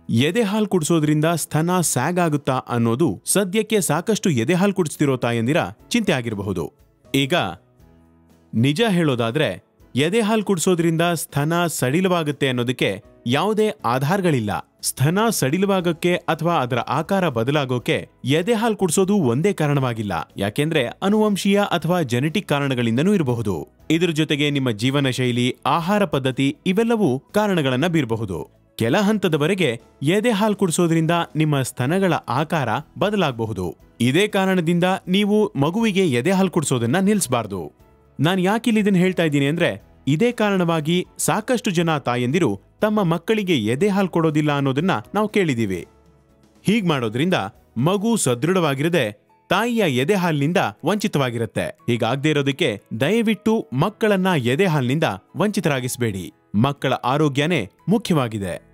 ಎದೆಹಾಲು ಕುಡಿಸೋದ್ರಿಂದ ಸ್ತನ ಸ್ಯಾಗ್ ಆಗುತ್ತಾ ಅನ್ನೋದು ಸದ್ಯಕ್ಕೆ ಸಾಕಷ್ಟು ಎದೆಹಾಲು ಕುಡಿಸ್ತಿರೋ ತಾಯಂದಿರ ಚಿಂತೆ ಆಗಿರಬಹುದು. ಈಗ ನಿಜ ಹೇಳೋದಾದ್ರೆ ಎದೆಹಾಲು ಕುಡಿಸೋದ್ರಿಂದ ಸ್ತನ ಸಡಿಲವಾಗುತ್ತೆ ಅನ್ನೋದಕ್ಕೆ ಯಾವುದೇ ಆಧಾರಗಳಿಲ್ಲ. ಸ್ತನ ಸಡಿಲವಾಗಕ್ಕೆ ಅಥವಾ ಅದರ ಆಕಾರ ಬದಲಾಗೋಕೆ ಎದೆಹಾಲು ಕುಡಿಸೋದು ಒಂದೇ ಕಾರಣವಾಗಿಲ್ಲ. ಯಾಕೆಂದ್ರೆ ಅನುವಂಶೀಯ ಅಥವಾ ಜೆನೆಟಿಕ್ ಕಾರಣಗಳಿಂದನೂ ಇರಬಹುದು. ಇದರ ಜೊತೆಗೆ ನಿಮ್ಮ ಜೀವನ ಶೈಲಿ, ಆಹಾರ ಪದ್ಧತಿ ಇವೆಲ್ಲವೂ ಕಾರಣಗಳನ್ನ ಬೀರಬಹುದು. ಕೆಲ ಹಂತದವರೆಗೆ ಎದೆಹಾಲು ಕುಡಿಸೋದ್ರಿಂದ ನಿಮ್ಮ ಸ್ತನಗಳ ಆಕಾರ ಬದಲಾಗಬಹುದು. ಇದೇ ಕಾರಣದಿಂದ ನೀವು ಮಗುವಿಗೆ ಎದೆಹಾಲು ಕುಡಿಸೋದನ್ನ ನಿಲ್ಲಿಸಬಾರ್ದು. ನಾನು ಯಾಕಿಲ್ಲಿ ಇದನ್ನ ಹೇಳ್ತಾ ಇದ್ದೀನಿ ಅಂದ್ರೆ, ಇದೇ ಕಾರಣವಾಗಿ ಸಾಕಷ್ಟು ಜನ ತಾಯಂದಿರು ತಮ್ಮ ಮಕ್ಕಳಿಗೆ ಎದೆಹಾಲು ಕೊಡೋದಿಲ್ಲ ಅನ್ನೋದನ್ನ ನಾವು ಕೇಳಿದೀವಿ. ಹೀಗ್ ಮಾಡೋದ್ರಿಂದ ಮಗು ಸದೃಢವಾಗಿರದೆ ತಾಯಿಯ ಎದೆಹಾಲಿನಿಂದ ವಂಚಿತವಾಗಿರುತ್ತೆ. ಹೀಗಾಗದೇ ಇರೋದಕ್ಕೆ ದಯವಿಟ್ಟು ಮಕ್ಕಳನ್ನ ಎದೆಹಾಲಿನಿಂದ ವಂಚಿತರಾಗಿಸಬೇಡಿ. ಮಕ್ಕಳ ಆರೋಗ್ಯನೇ ಮುಖ್ಯವಾಗಿದೆ.